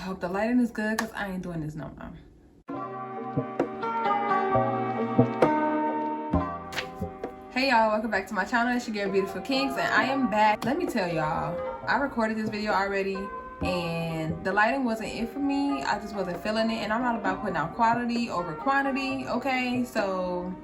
hope the lighting is good because I ain't doing this no more. Hey y'all, welcome back to my channel. It's your girl Beautiful Kinks and I am back. Let me tell y'all, I recorded this video already and the lighting wasn't it for me. I just wasn't feeling it, and I'm not about putting out quality over quantity, okay? So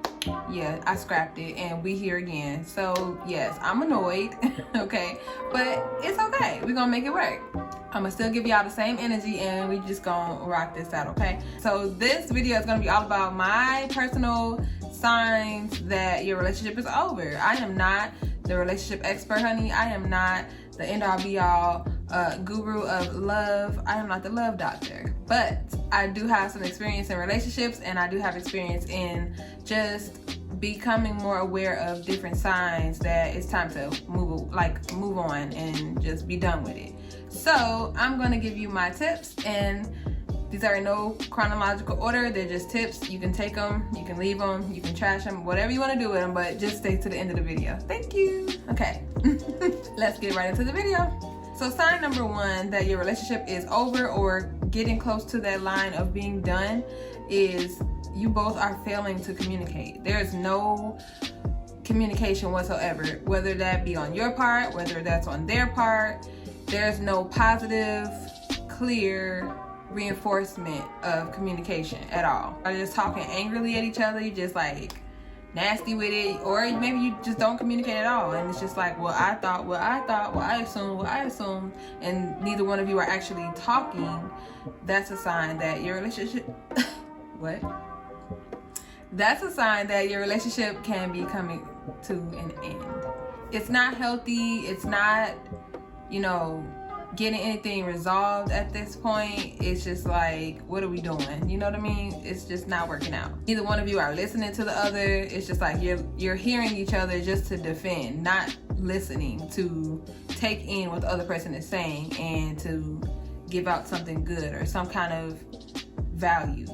yeah, I scrapped it and we here again. So yes, I'm annoyed, okay? But it's okay, we're gonna make it work. I'm gonna still give y'all the same energy and we just gonna rock this out, okay? So this video is gonna be all about my personal signs that your relationship is over. I am not the relationship expert, honey. I am not the end all be all guru of love. I am not the love doctor, but I do have some experience in relationships, and I do have experience in just becoming more aware of different signs that it's time to move on and just be done with it. So I'm gonna give you my tips, and these are in no chronological order. They're just tips. You can take them, you can leave them, you can trash them, whatever you want to do with them, but just stay to the end of the video. Thank you. Okay, let's get right into the video. So sign number one that your relationship is over or getting close to that line of being done is you both are failing to communicate. There's no communication whatsoever, whether that be on your part, whether that's on their part. There's no positive, clear reinforcement of communication at all. Are just talking angrily at each other, you just like nasty with it, or maybe you just don't communicate at all and it's just like, well I thought, well I assumed, and neither one of you are actually talking. That's a sign that your relationship what? That's a sign that your relationship can be coming to an end. It's not healthy, it's not, you know, getting anything resolved at this point. It's just like, what are we doing? You know what I mean? It's just not working out. Neither one of you are listening to the other. It's just like you're hearing each other just to defend, not listening to take in what the other person is saying and to give out something good or some kind of value.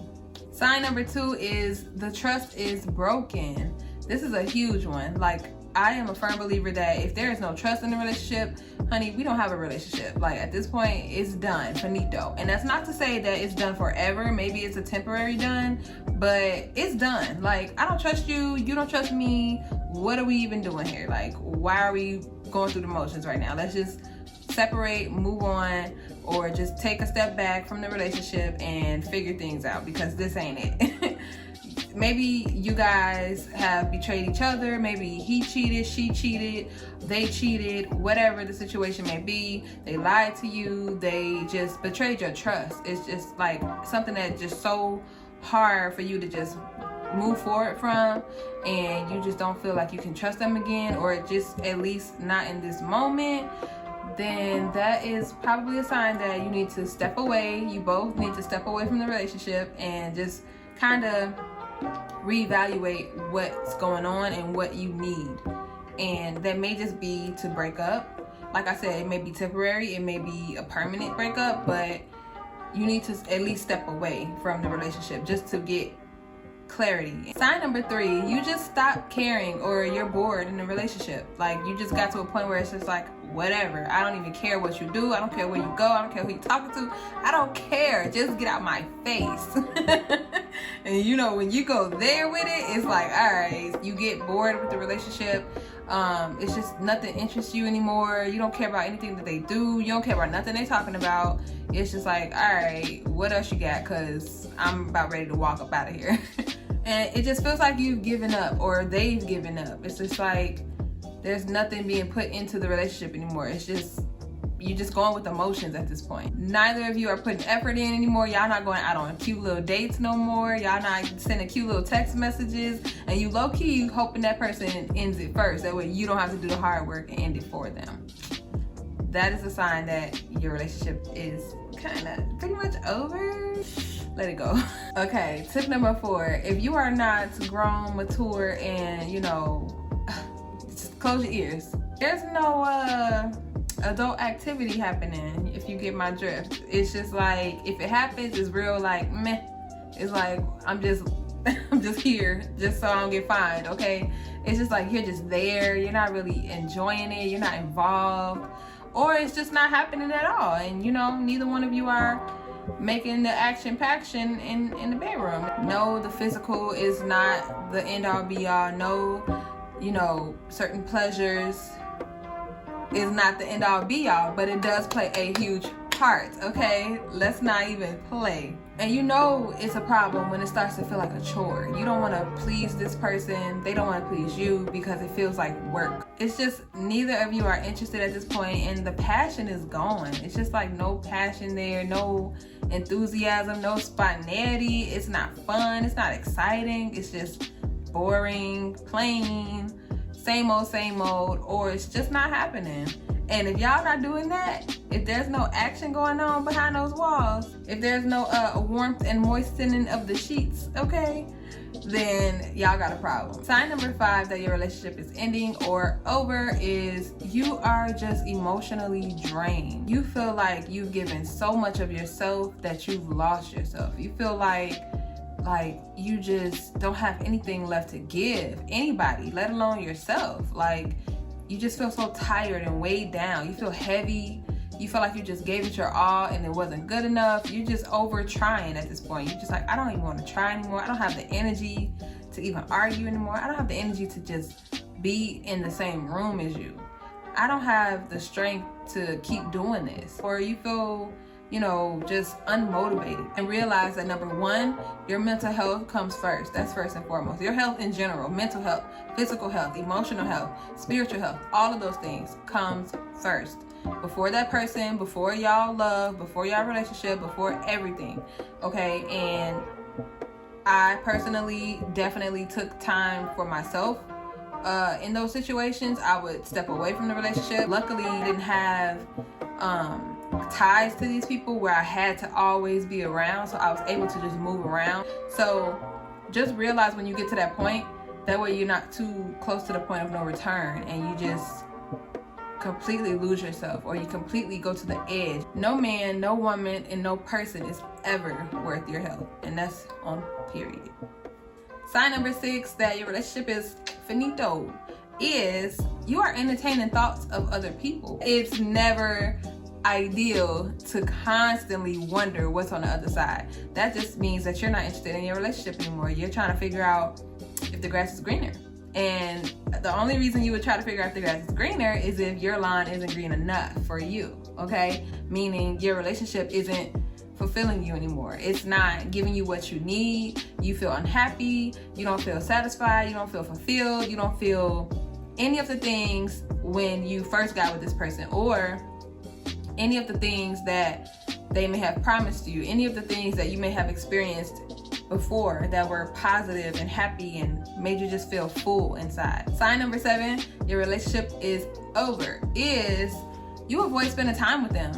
Sign number two is the trust is broken. This is a huge one. Like, I am a firm believer that if there is no trust in the relationship, honey, we don't have a relationship. Like, at this point, it's done, finito. And that's not to say that it's done forever. Maybe it's a temporary done, but it's done. Like, I don't trust you, you don't trust me. What are we even doing here? Like, why are we going through the motions right now? Let's just separate, move on, or just take a step back from the relationship and figure things out, because this ain't it. Maybe you guys have betrayed each other. Maybe he cheated, she cheated, they cheated, whatever the situation may be. They lied to you. They just betrayed your trust. It's just like something that's just so hard for you to just move forward from, and you just don't feel like you can trust them again, or just at least not in this moment. Then that is probably a sign that you need to step away. You both need to step away from the relationship and just kind of reevaluate what's going on and what you need. And that may just be to break up. Like I said, it may be temporary, it may be a permanent breakup, but you need to at least step away from the relationship just to get clarity. Sign number three, you just stop caring, or you're bored in the relationship. Like, you just got to a point where it's just like, whatever, I don't even care what you do, I don't care where you go, I don't care who you're talking to, I don't care, just get out my face. And you know, when you go there with it, it's like, all right, you get bored with the relationship. It's just nothing interests you anymore. You don't care about anything that they do. You don't care about nothing they're talking about. It's just like, all right, what else you got? Cause I'm about ready to walk up out of here. And it just feels like you've given up, or they've given up. It's just like there's nothing being put into the relationship anymore. It's just, you're just going with emotions at this point. Neither of you are putting effort in anymore. Y'all not going out on cute little dates no more. Y'all not sending cute little text messages. And you low-key hoping that person ends it first. That way you don't have to do the hard work and end it for them. That is a sign that your relationship is kind of pretty much over. Let it go. Okay, tip number four. If you are not grown, mature, and you know, just close your ears. There's no adult activity happening, if you get my drift. It's just like, if it happens, it's real like meh. It's like, I'm just here just so I don't get fined, okay? It's just like you're just there, you're not really enjoying it, you're not involved, or it's just not happening at all. And you know, neither one of you are making the action paction in the bedroom. No, the physical is not the end all be all. No, you know, certain pleasures is not the end all be all, but it does play a huge part, okay? Let's not even play. And you know it's a problem when it starts to feel like a chore. You don't want to please this person, they don't want to please you because it feels like work. It's just neither of you are interested at this point, and the passion is gone. It's just like no passion there, no enthusiasm, no spontaneity. It's not fun, it's not exciting, it's just boring, plain, same old, or it's just not happening. And if y'all not doing that, if there's no action going on behind those walls, if there's no warmth and moistening of the sheets, okay, then y'all got a problem. Sign number 5 that your relationship is ending or over is you are just emotionally drained. You feel like you've given so much of yourself that you've lost yourself. You feel like you just don't have anything left to give anybody, let alone yourself. Like, you just feel so tired and weighed down. You feel heavy. You feel like you just gave it your all and it wasn't good enough. You're just over trying at this point. You're just like, I don't even want to try anymore. I don't have the energy to even argue anymore. I don't have the energy to just be in the same room as you. I don't have the strength to keep doing this. Or you feel, you know, just unmotivated. And realize that number 1, your mental health comes first. That's first and foremost. Your health in general, mental health, physical health, emotional health, spiritual health, all of those things comes first. Before that person, before y'all love, before y'all relationship, before everything, okay? And I personally definitely took time for myself. In those situations, I would step away from the relationship. Luckily, I didn't have ties to these people where I had to always be around, so I was able to just move around. So just realize when you get to that point, that way you're not too close to the point of no return and you just completely lose yourself or you completely go to the edge. No man, no woman, and no person is ever worth your health, and that's on period. Sign number 6 that your relationship is finito is you are entertaining thoughts of other people. It's never ideal to constantly wonder what's on the other side. That just means that you're not interested in your relationship anymore. You're trying to figure out if the grass is greener. And the only reason you would try to figure out if the grass is greener is if your lawn isn't green enough for you, okay? Meaning your relationship isn't fulfilling you anymore. It's not giving you what you need. You feel unhappy. You don't feel satisfied. You don't feel fulfilled. You don't feel any of the things when you first got with this person, or any of the things that they may have promised you, any of the things that you may have experienced before that were positive and happy and made you just feel full inside. Sign number 7, your relationship is over, is you avoid spending time with them.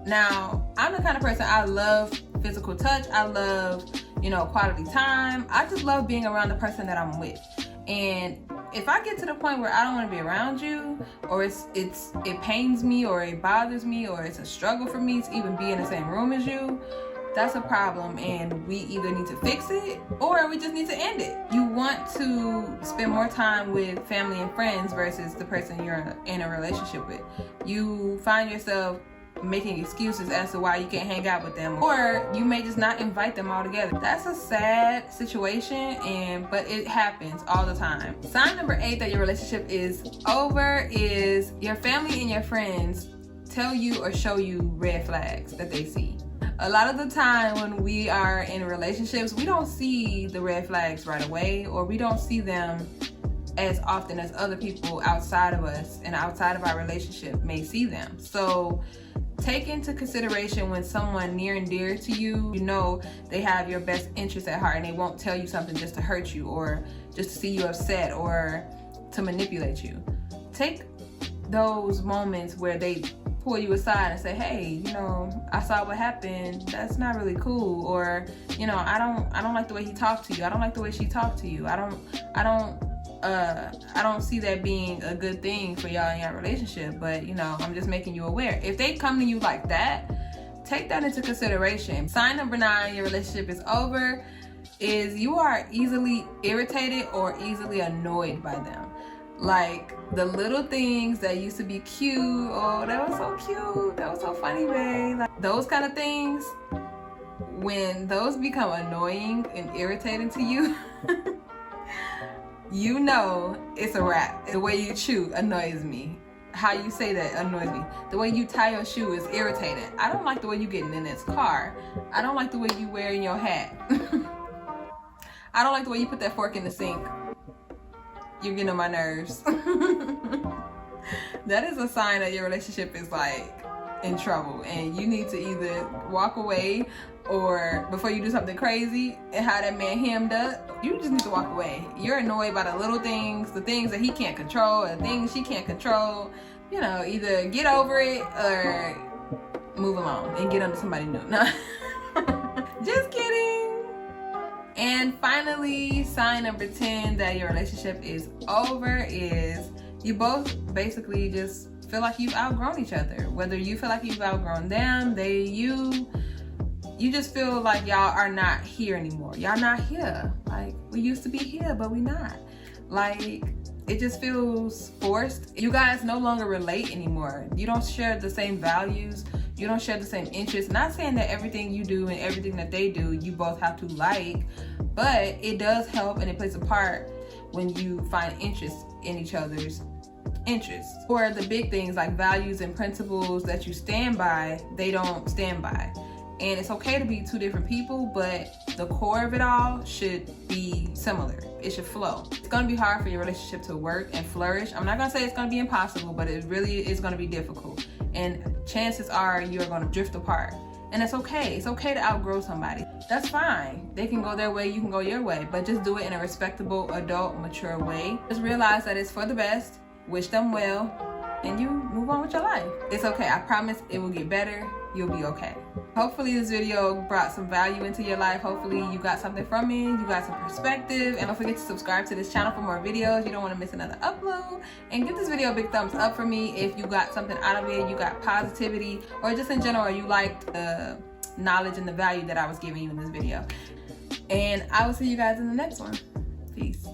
Now, I'm the kind of person, I love physical touch. I love, you know, quality time. I just love being around the person that I'm with. And if I get to the point where I don't want to be around you, or it pains me, or it bothers me, or it's a struggle for me to even be in the same room as you, that's a problem, and we either need to fix it or we just need to end it. You want to spend more time with family and friends versus the person you're in a relationship with. You find yourself making excuses as to why you can't hang out with them, or you may just not invite them all together. That's a sad situation, but it happens all the time. Sign number 8 that your relationship is over is your family and your friends tell you or show you red flags that they see. A lot of the time when we are in relationships, we don't see the red flags right away, or we don't see them as often as other people outside of us and outside of our relationship may see them. So take into consideration when someone near and dear to you, you know they have your best interest at heart and they won't tell you something just to hurt you or just to see you upset or to manipulate you. Take those moments where they pull you aside and say, hey, you know, I saw what happened. That's not really cool. Or, you know, I don't like the way he talked to you. I don't like the way she talked to you. I don't see that being a good thing for y'all in your relationship, but you know, I'm just making you aware. If they come to you like that, take that into consideration. Sign number 9, your relationship is over, is you are easily irritated or easily annoyed by them. Like the little things that used to be cute, oh, that was so cute, that was so funny, babe. Like, those kind of things, when those become annoying and irritating to you, you know it's a wrap. The way you chew annoys me. How you say that annoys me. The way you tie your shoe is irritating. I don't like the way you getting in this car. I don't like the way you wearing your hat. I don't like the way you put that fork in the sink. You're getting on my nerves. That is a sign that your relationship is like in trouble, and you need to either walk away, or before you do something crazy and have that man hemmed up, you just need to walk away. You're annoyed by the little things, the things that he can't control, the things she can't control. You know, either get over it or move along and get under somebody new. No. Just kidding. And finally, sign number 10 that your relationship is over is you both basically just feel like you've outgrown each other. Whether you feel like you've outgrown them, you just feel like y'all are not here anymore. Y'all not here. Like, we used to be here, but we not. Like, it just feels forced. You guys no longer relate anymore. You don't share the same values. You don't share the same interests. Not saying that everything you do and everything that they do, you both have to like, but it does help and it plays a part when you find interest in each other's interests. Or the big things like values and principles that you stand by, they don't stand by. And it's okay to be two different people, but the core of it all should be similar. It should flow. It's gonna be hard for your relationship to work and flourish. I'm not gonna say it's gonna be impossible, but it really is gonna be difficult. And chances are you're gonna drift apart. And it's okay. It's okay to outgrow somebody. That's fine. They can go their way, you can go your way, but just do it in a respectable, adult, mature way. Just realize that it's for the best, wish them well, and you move on with your life. It's okay. I promise it will get better. You'll be okay. Hopefully this video brought some value into your life. Hopefully you got something from it. You got some perspective. And don't forget to subscribe to this channel for more videos. You don't want to miss another upload. And give this video a big thumbs up for me if you got something out of it, you got positivity, or just in general, you liked the knowledge and the value that I was giving you in this video. And I will see you guys in the next one. Peace.